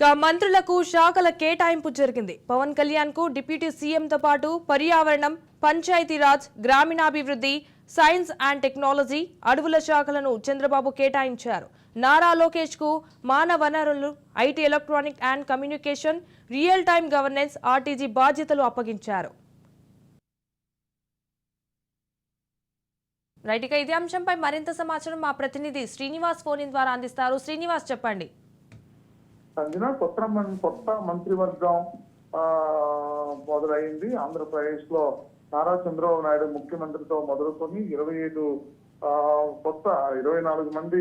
మంత్రులకు శాఖల కేటాయింపు జరిగింది. పవన్ కళ్యాణ్ కు డిప్యూటీ సీఎంతో పాటు పర్యావరణం, పంచాయతీరాజ్, గ్రామీణాభివృద్ధి, సైన్స్ అండ్ టెక్నాలజీ, అడవుల శాఖలను చంద్రబాబు కేటాయించారు. నారా లోకేష్ కు మానవ వనరులు, IT, electronic and communication, real time governance, RTG బాధ్యతలు అప్పగించారు. రైట్, ఇక ఇదే అంశంపై మరింత సమాచారం మా ప్రతినిధి శ్రీనివాస్ ఫోన్ ఇన్ ద్వారా అందిస్తారు. శ్రీనివాస్, చెప్పండి. కొత్త మంత్రివర్గం మొదలైంది. ఆంధ్రప్రదేశ్ లో నారా చంద్రబాబు నాయుడు ముఖ్యమంత్రితో మొదలుకొని 24 మంది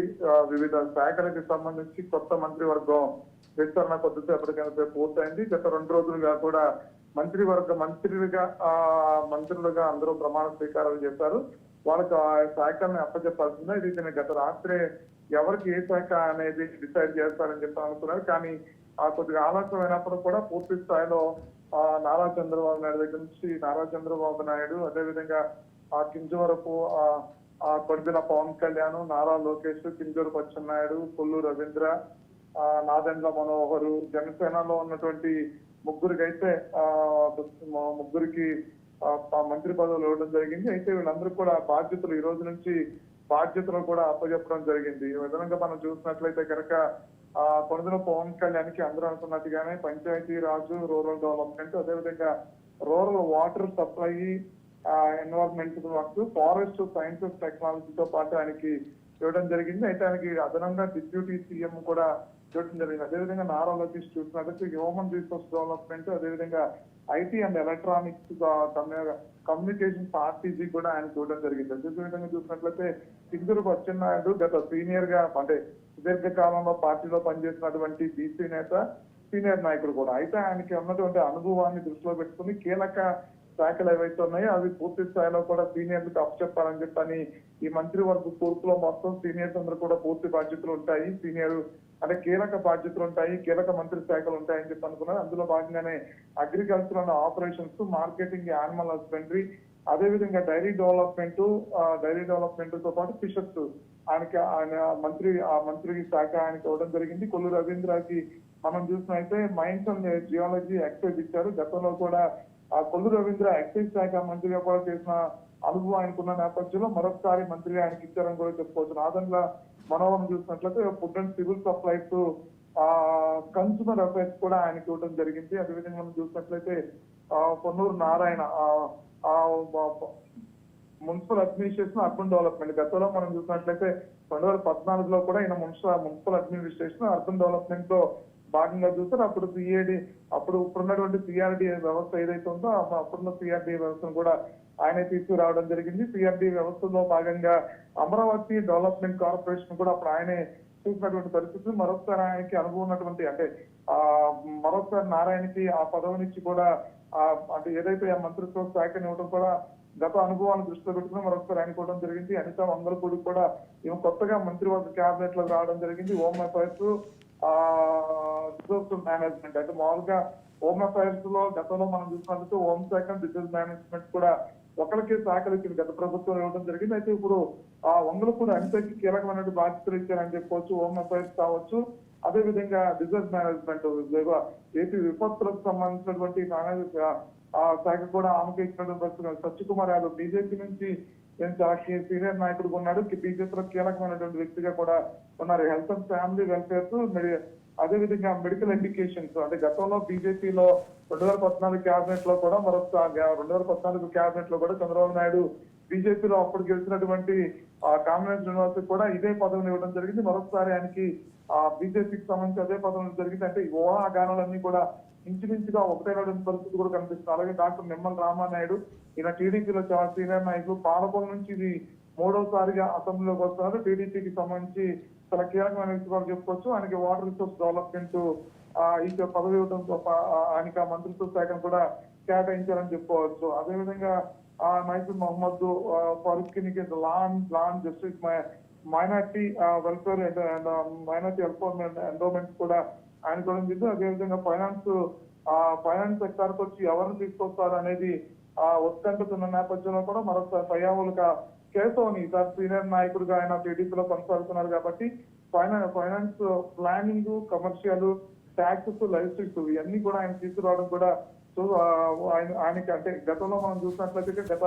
వివిధ శాఖలకు సంబంధించి కొత్త మంత్రివర్గం విస్తరణ కొద్దిసేపటికైనా పూర్తయింది. గత 2 రోజులుగా కూడా మంత్రులుగా అందరూ ప్రమాణ స్వీకారాలు చేశారు. వాళ్ళకి ఆ శాఖల్ని అప్పచెప్పాల్సిందే. ఇది గత రాత్రే ఎవరికి ఏ శాఖ అనేది డిసైడ్ చేస్తారని చెప్పి అనుకున్నారు. కానీ కొద్దిగా ఆలస్యమైనప్పుడు కూడా పూర్తి స్థాయిలో నారా చంద్రబాబు నాయుడు దగ్గర నుంచి అదేవిధంగా కింజవరపు కొడిదెల పవన్ కళ్యాణ్, నారా లోకేష్, కింజవరపు అచ్చెన్నాయుడు, కొల్లు రవీంద్ర, నాదెండ్ల మనోహర్, జనసేనలో ఉన్నటువంటి ముగ్గురికి మంత్రి పదవులు ఇవ్వడం జరిగింది. అయితే వీళ్ళందరూ కూడా బాధ్యతలు ఈ రోజు నుంచి కూడా అప్పచెప్పడం జరిగింది. ఈ విధంగా మనం చూసినట్లయితే కనుక కొడిదెల పవన్ కళ్యాణ్ కి అందరూ అనుకున్నట్టుగానే పంచాయతీ రాజు, రూరల్ డెవలప్మెంట్, అదేవిధంగా rural water supply, environmental work, forest, science టెక్నాలజీతో పాటు ఆయనకి ఇవ్వడం జరిగింది. అయితే ఆయనకి అదనంగా డిప్యూటీ సీఎం కూడా ఇవ్వడం జరిగింది. అదేవిధంగా నారా లోకేష్ చూసినట్లయితే హ్యూమన్ రిసోర్స్ డెవలప్మెంట్, అదేవిధంగా IT and electronics, communications, RTG కూడా ఆయన చూడడం జరిగింది. అదేవిధంగా చూసినట్లయితే కింజవరపు అచ్చెన్నాయుడు గత సీనియర్ గా సుదీర్ఘకాలంలో పార్టీలో పనిచేసినటువంటి బీసీ నేత, సీనియర్ నాయకుడు కూడా. అయితే ఆయనకి ఉన్నటువంటి అనుభవాన్ని దృష్టిలో పెట్టుకుని కీలక శాఖలు ఏవైతే ఉన్నాయో అవి పూర్తి స్థాయిలో కూడా సీనియర్లకు అప్పచెప్పాలని చెప్పని ఈ మంత్రివర్గ కూర్పులో మొత్తం సీనియర్స్ అందరూ కూడా పూర్తి బాధ్యతలు ఉంటాయి, కీలక బాధ్యతలు ఉంటాయి, కీలక మంత్రి శాఖలు ఉంటాయని చెప్పి అనుకున్నారు. అందులో భాగంగానే agriculture and operations, marketing, animal husbandry, అదేవిధంగా డైరీ డెవలప్మెంట్ తో పాటు ఫిషర్స్ ఆ మంత్రి శాఖ ఆయనకి ఇవ్వడం జరిగింది. కొల్లు రవీంద్రకి మనం చూసినట్లయితే మైన్స్ అండ్ జియాలజీ ఎక్సైజ్ ఇచ్చారు. గతంలో కూడా కొల్లు రవీంద్ర ఎక్సైజ్ శాఖ మంత్రిగా కూడా చేసిన అనుభవం ఆయనకున్న నేపథ్యంలో మరొకసారి మంత్రిగా ఆయనకి ఇచ్చారని కూడా చెప్పుకోవచ్చు. నాదెండ్ల మనోహర్ చూసినట్లయితే food and civil supplies, consumer affairs కూడా ఆయనకి ఇవ్వడం జరిగింది. అదేవిధంగా మనం చూసినట్లయితే Ponnuru Narayana municipal administration, urban development. గతంలో మనం చూసినట్లయితే 2014లో కూడా ఈయన మున్సిపల్ అడ్మినిస్ట్రేషన్, అర్బన్ డెవలప్మెంట్ లో భాగంగా చూస్తారు. ఇప్పుడున్నటువంటి సిఆర్డీఏ వ్యవస్థ ఏదైతే ఉందో అప్పుడున్న సిఆర్డీఏ వ్యవస్థను కూడా ఆయన తీసుకురావడం జరిగింది. సిఆర్డీఏ వ్యవస్థలో భాగంగా అమరావతి డెవలప్మెంట్ కార్పొరేషన్ కూడా అప్పుడు ఆయనే చూసినటువంటి పరిస్థితులు. మరొకసారి ఆయనకి అనుభవం ఉన్నటువంటి మరొకసారి నారాయణకి ఆ పదవినిచ్చి కూడా ఏదైతే ఆ మంత్రిత్వ శాఖని ఇవ్వడం కూడా గత అనుభవాన్ని దృష్టిలో పెట్టుకుని మరొకసారి ఆయన ఇవ్వడం జరిగింది. అనిత వంగలపూడి కూడా ఈమె కొత్తగా మంత్రివర్గ క్యాబినెట్ లో రావడం జరిగింది. హోమ్ అఫైర్స్, రిసోర్స్ మేనేజ్మెంట్, అంటే మామూలుగా హోమ్ అఫైర్స్ లో గతంలో మనం చూసినట్లయితే హోమ్ శాఖ, రిసోర్స్ మేనేజ్మెంట్ కూడా ఒకరికి శాఖలు ఇచ్చింది గత ప్రభుత్వం ఇవ్వడం జరిగింది. అయితే ఇప్పుడు వంగలపూడి అనితకి కీలకమైన బాధ్యతలు ఇచ్చారని చెప్పుకోవచ్చు. హోమ్ అఫైర్స్ కావచ్చు, అదేవిధంగా రిసోర్స్ మేనేజ్మెంట్, ఏపీ విపత్తులకు సంబంధించినటువంటి శాఖ కూడా ఆమెకు ఇచ్చినటువంటి సత్యకుమార్ యాదవ్ బీజేపీ నుంచి సీనియర్ నాయకుడు ఉన్నాడు, బీజేపీలో కీలకమైనటువంటి వ్యక్తిగా కూడా ఉన్నారు. హెల్త్ అండ్ ఫ్యామిలీ వెల్ఫేర్స్, అదేవిధంగా మెడికల్ ఎడ్యుకేషన్స్, అంటే గతంలో బీజేపీలో 2014 క్యాబినెట్ లో కూడా 2014 క్యాబినెట్ లో కూడా చంద్రబాబు నాయుడు బీజేపీలో అప్పుడు గెలిచినటువంటి కామరాజ్ యూనివర్సిటీ కూడా ఇదే పదవిని ఇవ్వడం జరిగింది. మరొకసారి ఆయనకి బీజేపీకి సంబంధించి అదే పదవి జరిగింది. అంటే ఊహాగానాలన్నీ కూడా ఇంచుమించుగా ఒకటైనటువంటి పరిస్థితి కూడా కనిపిస్తుంది. అలాగే డాక్టర్ నిమ్మల రామానాయుడు, ఈయన టీడీపీలో చాలా సీనియర్ నాయకులు, పాలకొల నుంచి ఇది 3వసారిగా అసెంబ్లీలోకి వస్తున్నారు. టీడీపీకి సంబంధించి చాలా కీలకమైన వ్యక్తి కూడా చెప్పుకోవచ్చు. ఆయనకి వాటర్ రిసోర్స్ డెవలప్మెంట్ ఈ పదవి ఇవ్వడంతో ఆయనకి ఆ మంత్రిత్వ శాఖను కూడా కేటాయించారని చెప్పుకోవచ్చు. అదేవిధంగా నైపుల్ మహమ్మద్ ఫరూక్ కి law and justice, minority welfare and minority endowments కూడా ఆయన కూడా ఉంది. అదేవిధంగా ఫైనాన్స్ సెక్టార్ కు వచ్చి ఎవరిని తీసుకొస్తారు అనేది ఉత్కంఠతున్న నేపథ్యంలో కూడా మరొకసారి పయ్యావులుగా కేశవని ఈసారి సీనియర్ నాయకుడిగా ఆయన టీడీపీలో కొనసాగుతున్నారు కాబట్టి finance, planning, commercial, taxes, license ఇవన్నీ కూడా ఆయన తీసుకురావడం కూడా సో ఆయనకి అంటే గతంలో మనం చూసినట్లయితే గత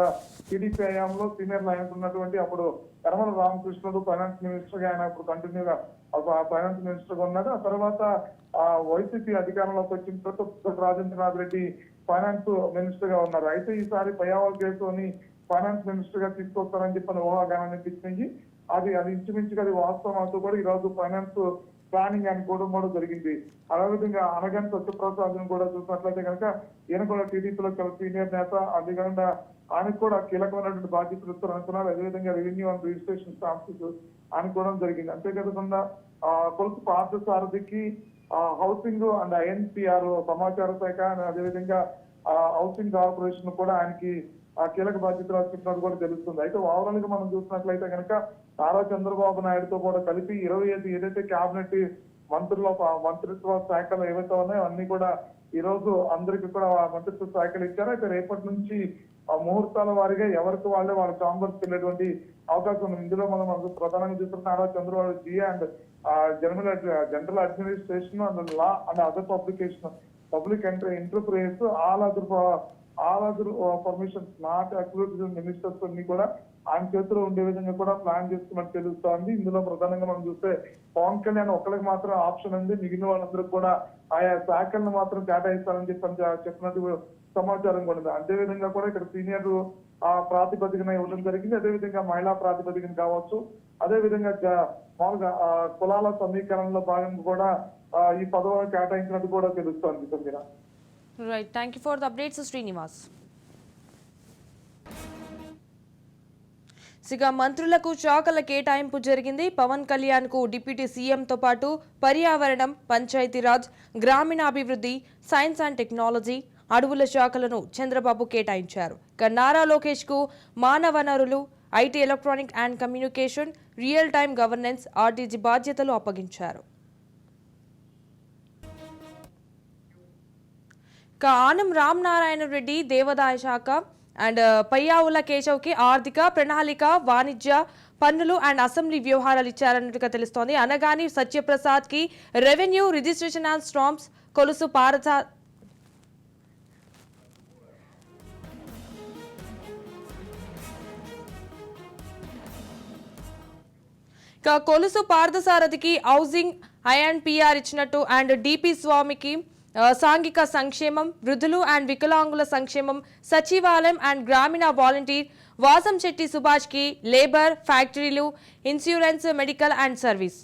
టీడీపీ హయాంలో సీనియర్ నాయకులు ఉన్నటువంటి అప్పుడు యనమల రామకృష్ణుడు ఫైనాన్స్ మినిస్టర్ గా ఆయన ఇప్పుడు కంటిన్యూగా ఫైనాన్స్ మినిస్టర్ గా ఉన్నాడు. ఆ తర్వాత వైసీపీ అధికారంలోకి వచ్చిన తర్వాత రాజేంద్రనాథ్ రెడ్డి ఫైనాన్స్ మినిస్టర్ గా ఉన్నారు. అయితే ఈసారి పయ్యావల్ కేసుని ఫైనాన్స్ మినిస్టర్ గా తీసుకొస్తారని చెప్పిన ఊహాగానాన్ని ఇప్పించి అది ఇంచుమించుగా అది వాస్తవం అంటూ కూడా ఈ రోజు ఫైనాన్స్ ప్లానింగ్ అని కూడా జరిగింది. అదేవిధంగా అనగాని సత్యప్రసాద్ కూడా చూసినట్లయితే కనుక ఈయన కూడా టీడీపీలో సీనియర్ నేత, అదేవిధంగా ఆయనకు కూడా కీలకమైనటువంటి బాధ్యతలు ఇస్తారు అనుకున్నారు. అదేవిధంగా రెవెన్యూ అండ్ రిజిస్ట్రేషన్ స్టాంప్స్ అనుకోవడం జరిగింది. అంతేకాకుండా కొలుసు పార్థసారథికి హౌసింగ్ అండ్ ఐఎన్పిఆర్ సమాచార శాఖ, అదేవిధంగా హౌసింగ్ కార్పొరేషన్ కూడా ఆయనకి కీలక బాధ్యతలు చెప్పినట్టు కూడా తెలుస్తుంది. అయితే ఓవరాల్ గా మనం చూసినట్లయితే కనుక నారా చంద్రబాబు నాయుడుతో కూడా కలిపి 25 ఏదైతే కేబినెట్ మంత్రిత్వ శాఖలు ఏవైతే ఉన్నాయో అన్ని కూడా ఈ రోజు అందరికి కూడా మంత్రిత్వ శాఖలు ఇచ్చారు. అయితే రేపటి నుంచి ముహూర్తాల వారిగా ఎవరికి వాళ్ళే వాళ్ళ చాంబర్స్ వెళ్ళేటువంటి అవకాశం ఉంది. ఇందులో మనం ప్రధానంగా చూస్తున్న Nara Chandrababu GA and general administration and law and other public enterprises all other permissions not included ministers అన్ని కూడా ఆయన చేతిలో ఉండే విధంగా కూడా ప్లాన్ చేస్తున్నట్టు తెలుస్తోంది. ఇందులో ప్రధానంగా మనం చూస్తే పవన్ కళ్యాణ్ ఒక్కరికి మాత్రం ఆప్షన్ ఉంది, మిగిలిన వాళ్ళందరూ కూడా ఆయా శాఖలను మాత్రం కేటాయిస్తారని చెప్పినట్టు సమాచారం కూడా ఉంది. అదేవిధంగా కూడా ఇక్కడ సీనియర్ ప్రాతిపదికన ఇవ్వడం జరిగింది. అదేవిధంగా మహిళా ప్రాతిపదికన కావచ్చు, అదేవిధంగా మామూలుగా కులాల సమీకరణలో భాగంగా కూడా ఈ పదవులను కేటాయించినట్టు కూడా తెలుస్తోంది. Sanjana, right, thank you for the updates Srinivas. ఇక మంత్రులకు శాఖల కేటాయింపు జరిగింది. పవన్ కళ్యాణ్ కు డిప్యూటీ సీఎంతో పాటు పర్యావరణం, పంచాయతీరాజ్, గ్రామీణాభివృద్ధి, సైన్స్ అండ్ టెక్నాలజీ, అడవుల శాఖలను చంద్రబాబు కేటాయించారు. ఇక నారా లోకేష్ కు మానవ వనరులు, IT, electronic and communication, real time governance, RTG బాధ్యతలు అప్పగించారు. ఇక ఆనం రామనారాయణ రెడ్డి దేవాదాయ శాఖ అండ్ పయ్యావుల కేశవ్కి ఆర్థిక, ప్రణాళిక, వాణిజ్య, పన్నులు అండ్ అసెంబ్లీ వ్యవహారాలు ఇచ్చారన్నట్టుగా తెలుస్తోంది. అనగాని సత్యప్రసాద్ కి revenue, registration and stamps, Kolusu పార్థసారథికి హౌసింగ్, ఐఎన్పిఆర్ ఇచ్చినట్టు అండ్ డిపి స్వామికి సాంఘిక సంక్షేమం, వృద్ధులు అండ్ వికలాంగుల సంక్షేమం, సచివాలయం అండ్ గ్రామీణ వాలంటీర్, వాసంశెట్టి సుభాష్ కి లేబర్, ఫ్యాక్టరీలు, ఇన్సూరెన్స్, మెడికల్ అండ్ సర్వీస్.